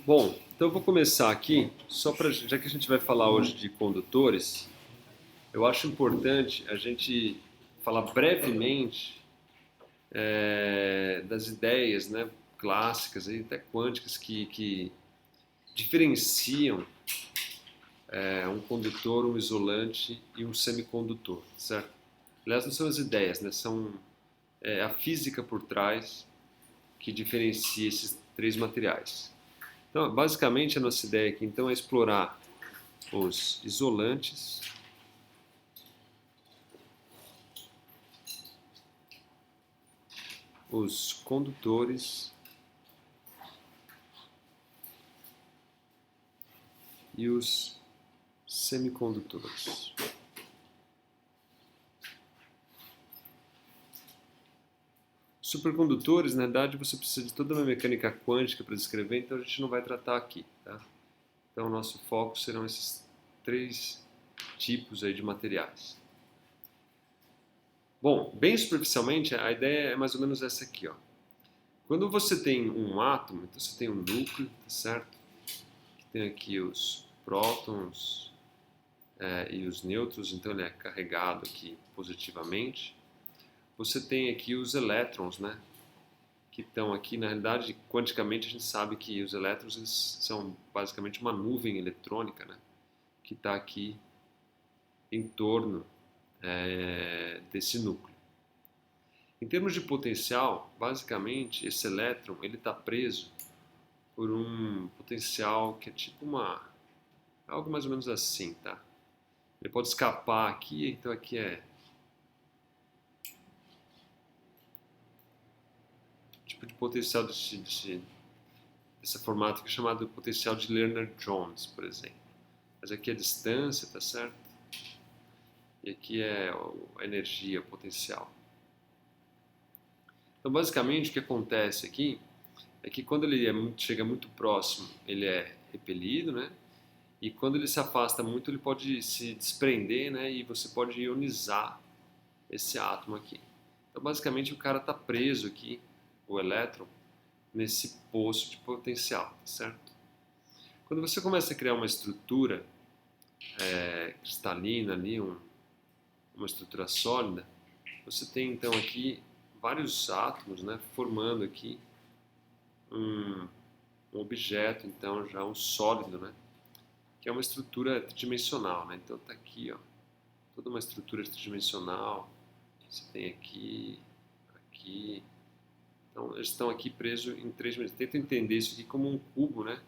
Bom, então eu vou começar aqui, já que a gente vai falar hoje de condutores, eu acho importante a gente falar brevemente das ideias, né, clássicas e até quânticas que diferenciam um condutor, um isolante e um semicondutor, certo? Aliás, não são as ideias, né, são a física por trás que diferencia esses três materiais. Então, basicamente, a nossa ideia aqui então é explorar os isolantes, os condutores e os semicondutores. Supercondutores, na verdade, você precisa de toda uma mecânica quântica para descrever, então a gente não vai tratar aqui, tá? Então, o nosso foco serão esses três tipos aí de materiais. Bom, bem superficialmente, a ideia é mais ou menos essa aqui, ó. Quando você tem um átomo, então você tem um núcleo, tá certo? Que tem aqui os prótons e os nêutrons, então ele é carregado aqui positivamente. Você tem aqui os elétrons, né? Que estão aqui, na realidade, quanticamente a gente sabe que os elétrons eles são basicamente uma nuvem eletrônica, né? Que está aqui em torno desse núcleo. Em termos de potencial, basicamente esse elétron ele está preso por um potencial que é tipo algo mais ou menos assim, tá? Ele pode escapar aqui, então aqui é tipo de potencial desse formato que é chamado potencial de Lerner-Jones, por exemplo. Mas aqui é a distância, tá certo? E aqui é a energia potencial. Então, basicamente, o que acontece aqui é que quando ele chega muito próximo, ele é repelido, né? E quando ele se afasta muito, ele pode se desprender, né? E você pode ionizar esse átomo aqui. Então, basicamente, o cara está preso aqui, o elétron, nesse poço de potencial, tá certo? Quando você começa a criar uma estrutura cristalina ali, uma estrutura sólida, você tem então aqui vários átomos, né, formando aqui um objeto, então já um sólido, né, que é uma estrutura tridimensional, né? Então está aqui, ó, toda uma estrutura tridimensional. Você tem aqui, aqui. Então eles estão aqui presos em três dimensões. Tenta entender isso aqui como um cubo, né?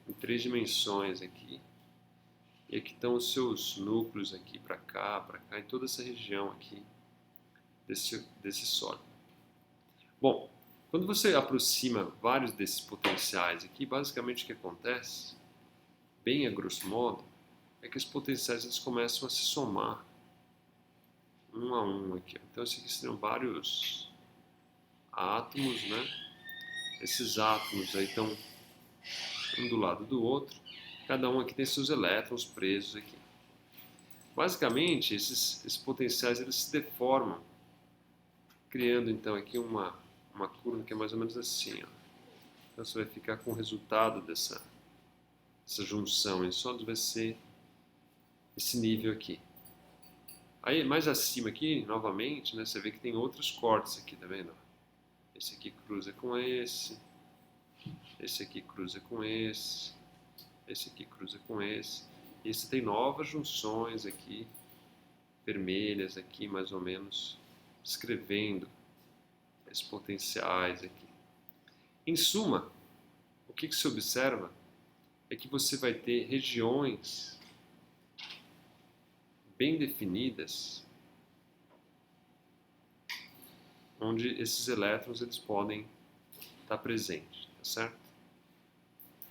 Em três dimensões aqui. E aqui estão os seus núcleos aqui para cá, em toda essa região aqui desse sólido. Bom, quando você aproxima vários desses potenciais aqui, basicamente o que acontece, bem a grosso modo, é que os potenciais eles começam a se somar um a um aqui. Então, esses aqui seriam vários átomos, né? Esses átomos aí estão um do lado do outro. Cada um aqui tem seus elétrons presos aqui. Basicamente, esses potenciais eles se deformam, criando então aqui uma curva que é mais ou menos assim, ó. Então você vai ficar com o resultado dessa junção em sólidos vai ser esse nível aqui. Aí mais acima aqui, novamente, né, você vê que tem outros cortes aqui, tá vendo? Esse aqui cruza com esse aqui cruza com esse aqui cruza com esse. E você tem novas junções aqui, vermelhas aqui, mais ou menos, descrevendo esses potenciais aqui. Em suma, o que se observa é que você vai ter regiões bem definidas onde esses elétrons eles podem estar presentes, tá certo?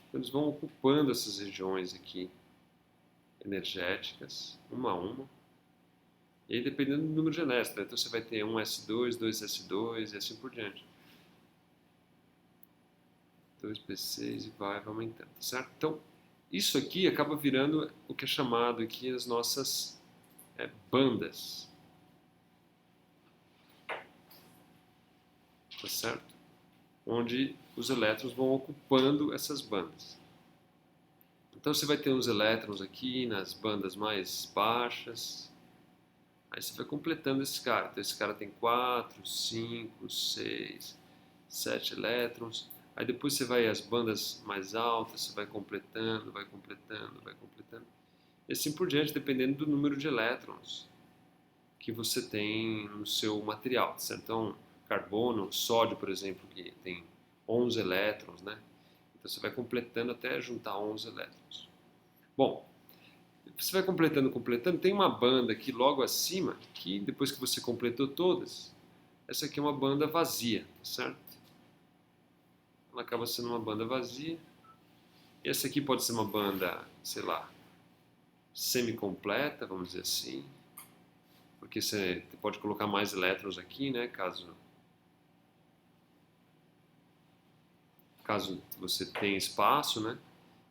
Então, eles vão ocupando essas regiões aqui energéticas, uma a uma, e aí dependendo do número de elétrons, né? Então você vai ter um S2, 2S2 e assim por diante. 2P6 e vai aumentando, tá certo? Então, isso aqui acaba virando o que é chamado aqui as nossas bandas, tá certo? onde os elétrons vão ocupando essas bandas. Então você vai ter uns elétrons aqui nas bandas mais baixas. Aí você vai completando esse cara. Então esse cara tem 4, 5, 6, 7 elétrons. Aí depois você vai às bandas mais altas, você vai completando, vai completando, vai completando. E assim por diante, dependendo do número de elétrons que você tem no seu material, certo? Então, carbono, sódio, por exemplo, que tem 11 elétrons, né? Então você vai completando até juntar 11 elétrons. Bom, você vai completando, completando, tem uma banda aqui logo acima, que depois que você completou todas, essa aqui é uma banda vazia, certo? Ela acaba sendo uma banda vazia. E essa aqui pode ser uma banda, sei lá, semi-completa, vamos dizer assim, porque você pode colocar mais elétrons aqui, né, caso você tenha espaço, né?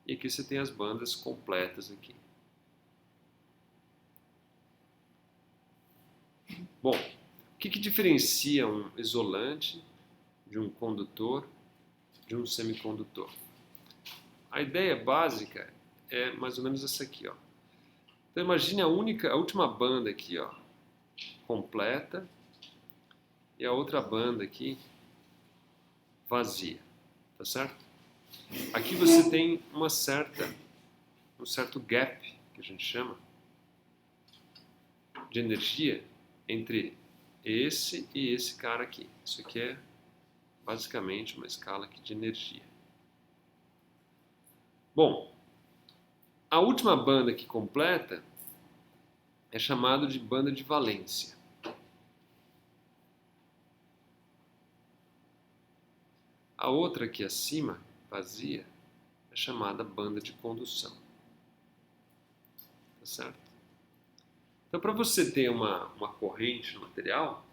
E aqui você tem as bandas completas aqui. Bom, o que diferencia um isolante de um condutor de um semicondutor? A ideia básica é mais ou menos essa aqui, ó. Então imagine a última banda aqui, ó, completa, e a outra banda aqui vazia, tá certo? Aqui você tem um certo gap, que a gente chama, de energia entre esse e esse cara aqui. Isso aqui é basicamente uma escala aqui de energia. Bom, a última banda que completa é chamada de banda de valência. A outra aqui acima, vazia, é chamada banda de condução. Tá certo? Então, para você ter uma corrente no material,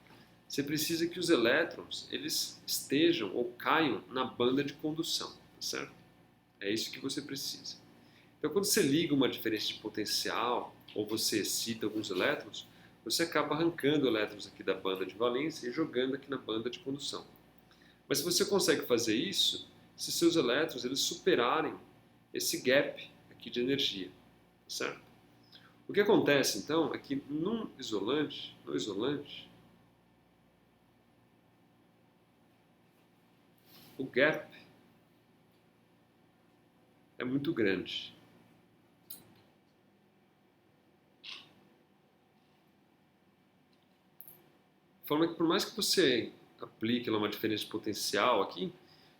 você precisa que os elétrons eles estejam ou caiam na banda de condução. Tá certo? É isso que você precisa. Então, quando você liga uma diferença de potencial ou você excita alguns elétrons, você acaba arrancando elétrons aqui da banda de valência e jogando aqui na banda de condução. Mas se você consegue fazer isso, se seus elétrons eles superarem esse gap aqui de energia, certo? O que acontece então é que no isolante, o gap é muito grande. De forma que por mais que você aplique lá uma diferença de potencial aqui,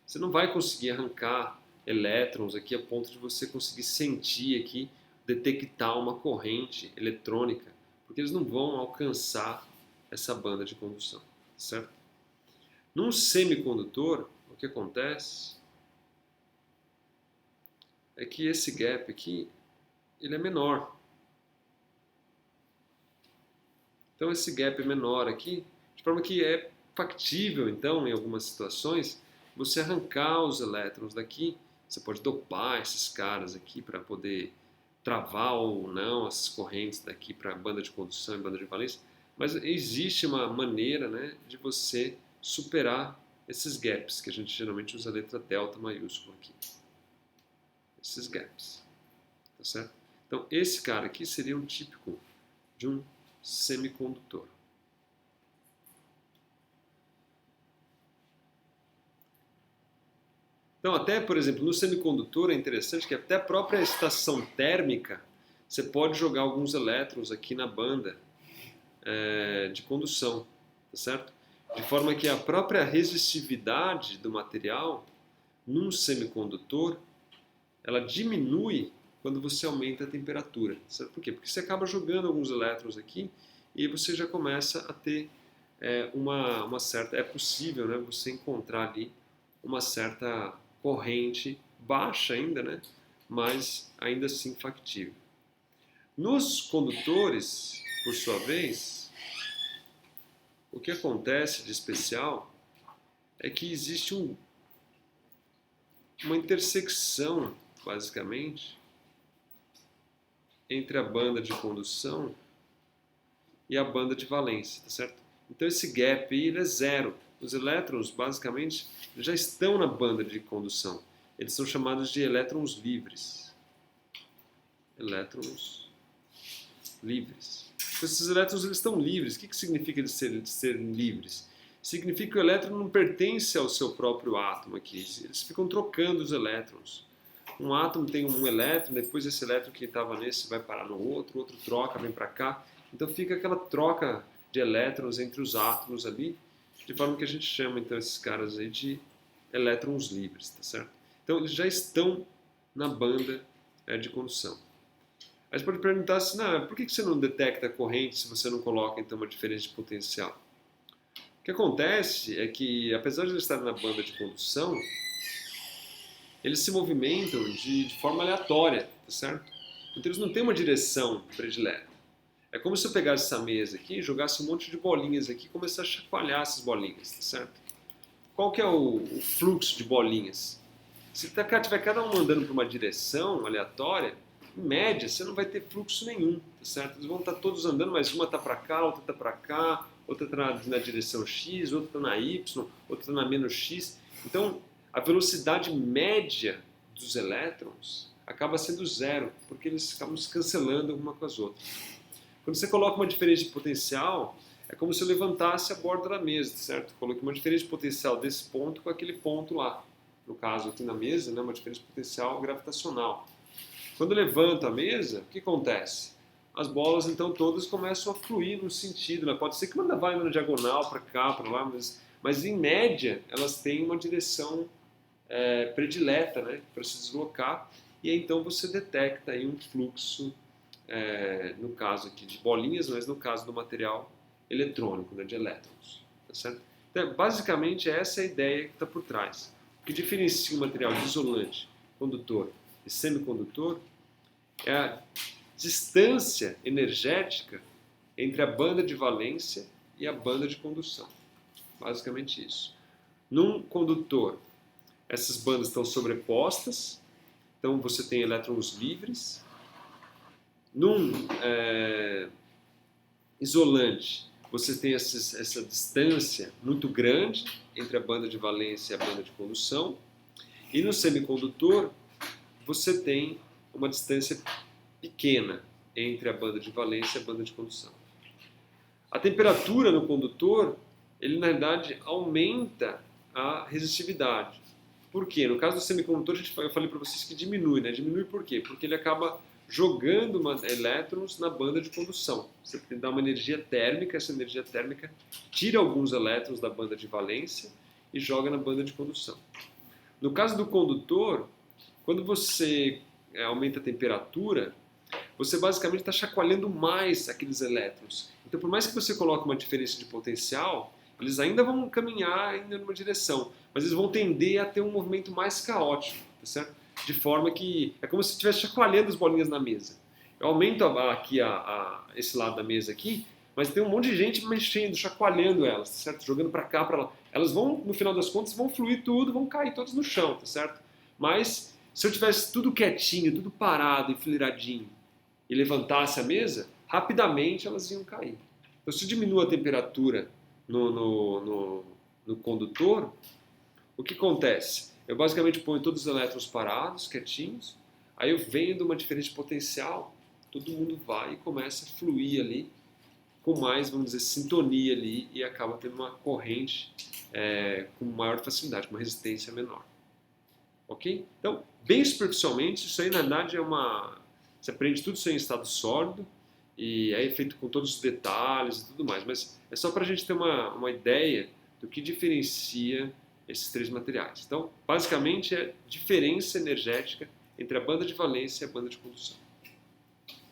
você não vai conseguir arrancar elétrons aqui a ponto de você conseguir sentir aqui, detectar uma corrente eletrônica, porque eles não vão alcançar essa banda de condução, certo? Num semicondutor, o que acontece é que esse gap aqui, ele é menor. Então esse gap é menor aqui, de forma que é factível, então, em algumas situações, você arrancar os elétrons daqui. Você pode dopar esses caras aqui para poder travar ou não as correntes daqui para a banda de condução e banda de valência, mas existe uma maneira, né, de você superar esses gaps, que a gente geralmente usa a letra delta maiúscula aqui. Esses gaps, tá certo? Então esse cara aqui seria um típico de um semicondutor. Então, até, por exemplo, no semicondutor é interessante que até a própria estação térmica, você pode jogar alguns elétrons aqui na banda de condução, tá certo? De forma que a própria resistividade do material num semicondutor, ela diminui quando você aumenta a temperatura, certo? Por quê? Porque você acaba jogando alguns elétrons aqui e você já começa a ter uma certa... É possível, né, você encontrar ali uma certa corrente baixa ainda, né? Mas ainda assim factível. Nos condutores, por sua vez, o que acontece de especial é que existe uma intersecção, basicamente, entre a banda de condução e a banda de valência, tá certo? Então esse gap aí, ele é zero. os elétrons, basicamente, já estão na banda de condução. Eles são chamados de elétrons livres. Elétrons livres. Então, esses elétrons eles estão livres. O que significa eles serem livres? Significa que o elétron não pertence ao seu próprio átomo aqui. Eles ficam trocando os elétrons. Um átomo tem um elétron, depois esse elétron que estava nesse vai parar no outro, o outro troca, vem para cá. Então fica aquela troca de elétrons entre os átomos ali, de forma que a gente chama então esses caras aí de elétrons livres, tá certo? Então eles já estão na banda de condução. Aí você pode perguntar assim, por que você não detecta a corrente se você não coloca então uma diferença de potencial? O que acontece é que, apesar de eles estarem na banda de condução, eles se movimentam de forma aleatória, tá certo? Então eles não têm uma direção predileta. É como se eu pegasse essa mesa aqui, jogasse um monte de bolinhas aqui e começasse a chacoalhar essas bolinhas, tá certo? Qual que é o fluxo de bolinhas? Se tiver cada um andando para uma direção aleatória, em média você não vai ter fluxo nenhum, tá certo? Eles vão estar todos andando, mas uma está para cá, outra está para cá, outra está na direção X, outra está na Y, outra está na menos X. Então, a velocidade média dos elétrons acaba sendo zero, porque eles acabam se cancelando uma com as outras. Quando você coloca uma diferença de potencial, é como se eu levantasse a borda da mesa, certo? Coloquei uma diferença de potencial desse ponto com aquele ponto lá. No caso aqui na mesa, né, uma diferença de potencial gravitacional. Quando eu levanto a mesa, o que acontece? As bolas então todas começam a fluir no sentido, né? Pode ser que uma vai na diagonal para cá, para lá, mas em média elas têm uma direção predileta, né, para se deslocar, e aí, então você detecta aí um fluxo, no caso aqui de bolinhas, mas no caso do material eletrônico, né, de elétrons. Tá certo? Então, basicamente essa é a ideia que está por trás. O que diferencia o material de isolante, condutor e semicondutor é a distância energética entre a banda de valência e a banda de condução. Basicamente isso. Num condutor, essas bandas estão sobrepostas, então você tem elétrons livres. Num isolante, você tem essa distância muito grande entre a banda de valência e a banda de condução. E no semicondutor, você tem uma distância pequena entre a banda de valência e a banda de condução. A temperatura no condutor, ele na verdade aumenta a resistividade. Por quê? No caso do semicondutor, eu falei para vocês que diminui, né? Diminui por quê? Porque ele acaba jogando elétrons na banda de condução. Você dá uma energia térmica, essa energia térmica tira alguns elétrons da banda de valência e joga na banda de condução. No caso do condutor, quando você aumenta a temperatura, você basicamente está chacoalhando mais aqueles elétrons. Então, por mais que você coloque uma diferença de potencial, eles ainda vão caminhar ainda numa direção, mas eles vão tender a ter um movimento mais caótico, tá certo? De forma que é como se estivesse chacoalhando as bolinhas na mesa. Eu aumento aqui esse lado da mesa aqui, mas tem um monte de gente mexendo, chacoalhando elas, tá certo? Jogando para cá, para lá. Elas vão, no final das contas, vão fluir tudo, vão cair todas no chão, tá certo? Mas se eu tivesse tudo quietinho, tudo parado, enfileiradinho, e levantasse a mesa, rapidamente elas iam cair. Então, se eu diminuo a temperatura no condutor, o que acontece? Eu basicamente ponho todos os elétrons parados, quietinhos, aí eu venho de uma diferença de potencial, todo mundo vai e começa a fluir ali com mais, vamos dizer, sintonia ali e acaba tendo uma corrente com maior facilidade, com uma resistência menor. Ok? Então, bem superficialmente, isso aí na verdade você aprende tudo isso aí em estado sólido e é feito com todos os detalhes e tudo mais, mas é só para a gente ter uma ideia do que diferencia esses três materiais. Então, basicamente é diferença energética entre a banda de valência e a banda de condução.